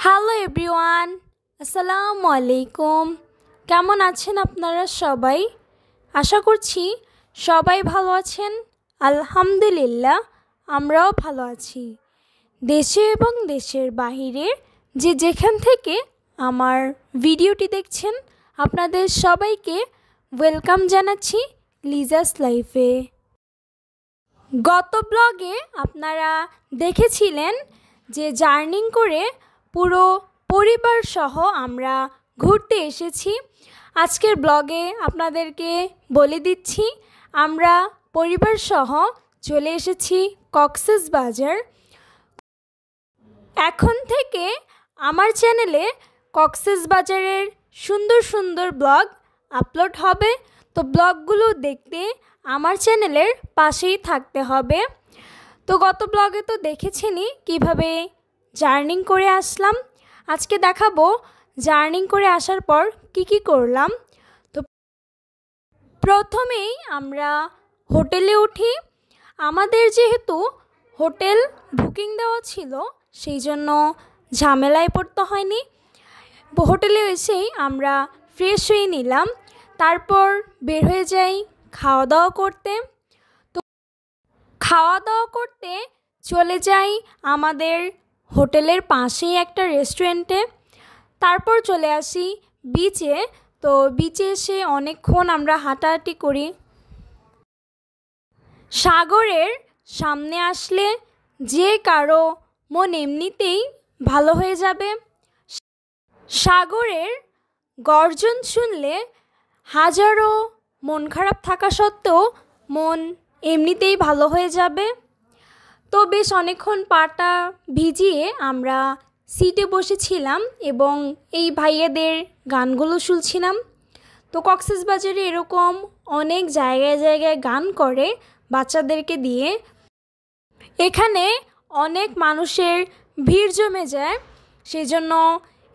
Hello everyone, আসসালামু আলাইকুম। কেমন আছেন আপনারা সবাই? আশা করছি সবাই ভালো আছেন। আলহামদুলিল্লাহ, আমরাও ভালো আছি। দেশে এবং দেশের বাহিরে যে যেখান থেকে আমার ভিডিওটি দেখছেন, আপনাদের সবাইকে ওয়েলকাম জানাচ্ছি লিজাস লাইফে। গত ব্লগে আপনারা দেখেছিলেন যে জার্নিং করে পুরো পরিবার সহ আমরা ঘুরতে এসেছি। আজকের ব্লগে আপনাদেরকে বলে দিচ্ছি আমরা পরিবার সহ চলে এসেছি কক্সবাজার। এখন থেকে আমার চ্যানেলে কক্সবাজারের সুন্দর সুন্দর ব্লগ আপলোড হবে, তো ব্লগগুলো দেখতে আমার চ্যানেলের পাশেই থাকতে হবে। তো গত ব্লগে তো দেখেছেনই কিভাবে জার্নিং করে আসলাম। আজকে দেখাবো জার্নিং করে আসার পর কি করলাম। তো প্রথমেই আমরা হোটেলে উঠি। আমাদের যেহেতু হোটেল বুকিং দেওয়া ছিল, সেই জন্য ঝামেলায় পড়তে হয়নি। হোটেলে এসেই আমরা ফ্রেশ হয়ে নিলাম, তারপর বের হয়ে যাই খাওয়া দাওয়া করতে। তো খাওয়া দাওয়া করতে চলে যাই আমাদের হোটেলের পাশেই একটা রেস্টুরেন্টে। তারপর চলে আসি বিচে। তো বিচে এসে অনেকক্ষণ আমরা হাঁটাহাঁটি করি। সাগরের সামনে আসলে যে কারো মন এমনিতেই ভালো হয়ে যাবে। সাগরের গর্জন শুনলে হাজারো মন খারাপ থাকা সত্ত্বেও মন এমনিতেই ভালো হয়ে যাবে। তো বেশ অনেকক্ষণ পাটা ভিজিয়ে আমরা সিটে বসেছিলাম এবং এই ভাইয়াদের গানগুলো শুনছিলাম। তো কক্সবাজারে এরকম অনেক জায়গায় জায়গায় গান করে বাচ্চাদেরকে দিয়ে। এখানে অনেক মানুষের ভিড় জমে যায়, সেই জন্য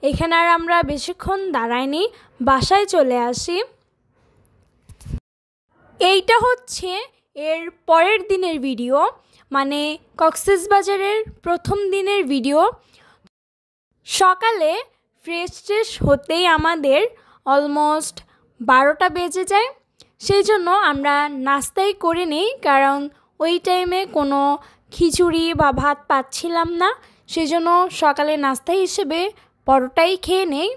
এখানে আর আমরা বেশিক্ষণ দাঁড়াইনি, বাসায় চলে আসি। এইটা হচ্ছে এর পরের দিনের ভিডিও, মানে কক্সবাজারের প্রথম দিনের ভিডিও। সকালে ফ্রেশ হতেই আমাদের অলমোস্ট 12টা বেজে যায়। সেই জন্য আমরা নাস্তাই করে নিই, কারণ ওই টাইমে কোনো খিচুড়ি বা ভাত পাচ্ছিলাম না। সেই জন্য সকালে নাস্তা হিসেবে পরোটাই খেয়ে নেই।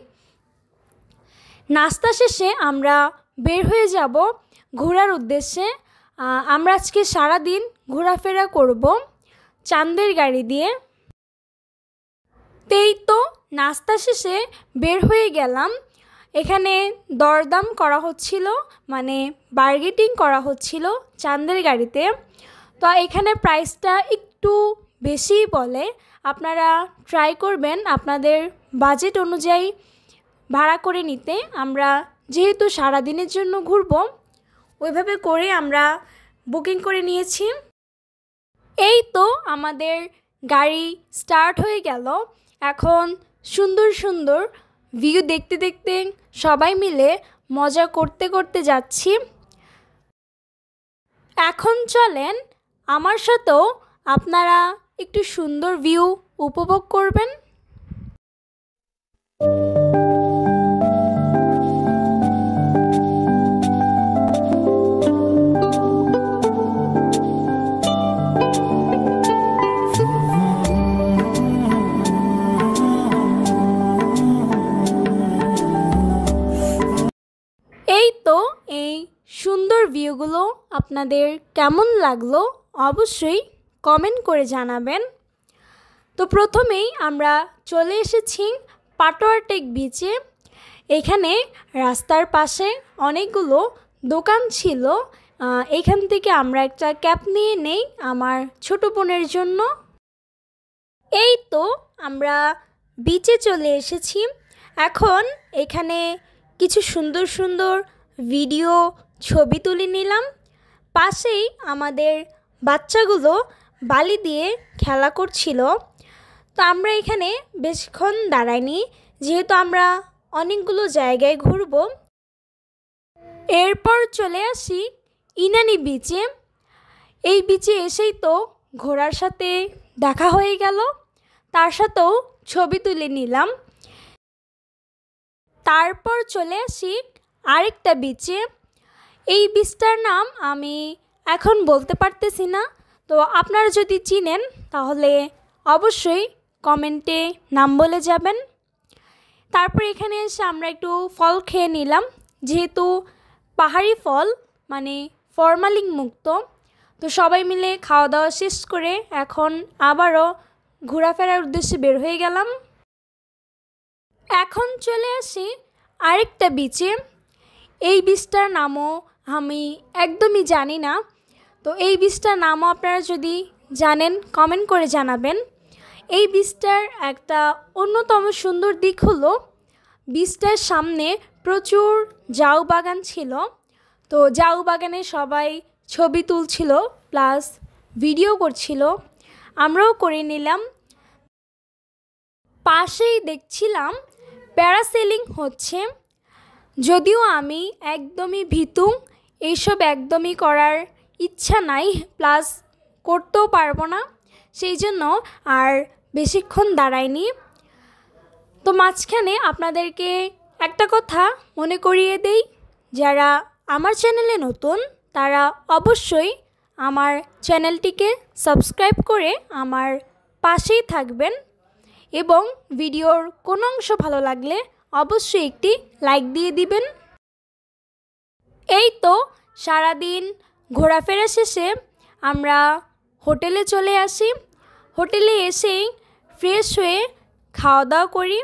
নাস্তা শেষে আমরা বের হয়ে যাব ঘোরার উদ্দেশ্যে। আমরা আজকে সারাদিন ঘোরাফেরা করব চাঁদের গাড়ি দিয়ে। তো নাস্তা শেষে বের হয়ে গেলাম। এখানে দরদাম করা হচ্ছিল, মানে বার্গেটিং করা হচ্ছিল চাঁদের গাড়িতে। তো এখানে প্রাইসটা একটু বেশিই বলে। আপনারা ট্রাই করবেন আপনাদের বাজেট অনুযায়ী ভাড়া করে নিতে। আমরা যেহেতু সারাদিনের জন্য ঘুরব, ওইভাবে করে আমরা বুকিং করে নিয়েছি। এই তো আমাদের গাড়ি স্টার্ট হয়ে গেল। এখন সুন্দর সুন্দর ভিউ দেখতে দেখতে সবাই মিলে মজা করতে করতে যাচ্ছি। এখন চলেন আমার সাথেও আপনারা একটু সুন্দর ভিউ উপভোগ করবেন। এই সুন্দর ভিউগুলো আপনাদের কেমন লাগলো অবশ্যই কমেন্ট করে জানাবেন। তো প্রথমেই আমরা চলে এসেছি পাটোয়ারটেক বিচে। এখানে রাস্তার পাশে অনেকগুলো দোকান ছিল। এখান থেকে আমরা একটা ক্যাব নিয়ে নেই আমার ছোট বোনের জন্য। এই তো আমরা বিচে চলে এসেছি। এখন এখানে কিছু সুন্দর সুন্দর ভিডিও ছবি তুলে নিলাম। পাশেই আমাদের বাচ্চাগুলো বালি দিয়ে খেলা করছিল। তো আমরা এখানে বেশিক্ষণ দাঁড়াইনি, যেহেতু আমরা অনেকগুলো জায়গায় ঘুরব। এরপর চলে আসি ইনানি বিচে। এই বিচে এসেই তো ঘোড়ার সাথে দেখা হয়ে গেল, তার সাথেও ছবি তুলে নিলাম। তারপর চলে আসি আরেকটা বিচে। এই বিচটার নাম আমি এখন বলতে পারতেছি না, তো আপনারা যদি চিনেন তাহলে অবশ্যই কমেন্টে নাম বলে যাবেন। তারপর এখানে এসে আমরা একটু ফল খেয়ে নিলাম, যেহেতু পাহাড়ি ফল মানে ফরমালিন মুক্ত। তো সবাই মিলে খাওয়া দাওয়া শেষ করে এখন আবারও ঘোরাফেরার উদ্দেশ্যে বের হয়ে গেলাম। এখন চলে আসি আরেকটা বিচে। এই বিচটার নামও আমি একদমই জানি না, তো এই বিচটার নামও আপনারা যদি জানেন কমেন্ট করে জানাবেন। এই বিচটার একটা অন্যতম সুন্দর দিক হলো বিচটার সামনে প্রচুর ঝাউ বাগান ছিল। তো ঝাউ বাগানে সবাই ছবি তুলছিল প্লাস ভিডিও করছিল, আমরাও করে নিলাম। পাশেই দেখছিলাম প্যারাসেলিং হচ্ছে। যদিও আমি একদমই ভীতু, এইসব একদমই করার ইচ্ছা নাই, প্লাস করতেও পারবো না, সেই জন্য আর বেশিক্ষণ দাঁড়াইনি। তো মাঝখানে আপনাদেরকে একটা কথা মনে করিয়ে দেই, যারা আমার চ্যানেলে নতুন তারা অবশ্যই আমার চ্যানেলটিকে সাবস্ক্রাইব করে আমার পাশেই থাকবেন এবং ভিডিওর কোনো অংশ ভালো লাগলে অবশ্যই একটি লাইক দিয়ে দিবেন। এই তো সারাদিন ঘোরাফেরা শেষে আমরা হোটেলে চলে আসি। হোটেলে এসেই ফ্রেশ হয়ে খাওয়া দাওয়া করি।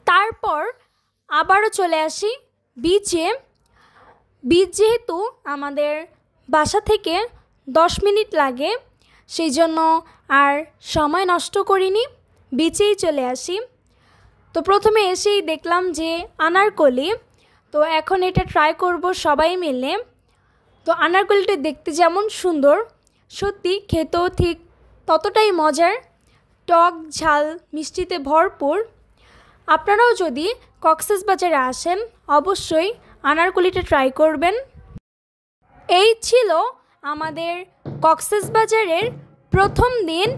তারপর আবারও চলে আসি বিচে। বিচ যেহেতু আমাদের বাসা থেকে 10 মিনিট লাগে, সেই জন্য আর সময় নষ্ট করিনি, বিচেই চলে আসি। তো প্রথমে এসেই দেখলাম যে আনারকলি, তো এখন এটা ট্রাই করব সবাই মিলে। তো আনারকলিটা দেখতে যেমন সুন্দর, সত্যি খেতেও ঠিক ততটাই মজার, টক ঝাল মিষ্টিতে ভরপুর। আপনারাও যদি কক্সবাজারে আসেন অবশ্যই আনারকলিটা ট্রাই করবেন। এই ছিল আমাদের কক্সবাজারের প্রথম দিন।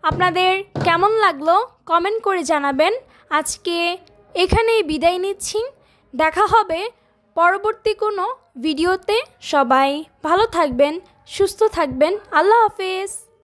আপনাদের কেমন লাগলো কমেন্ট করে জানাবেন। আজকে এখানেই বিদায় নিচ্ছি, দেখা হবে পরবর্তী কোনো ভিডিওতে। সবাই ভালো থাকবেন, সুস্থ থাকবেন। আল্লাহ হাফেজ।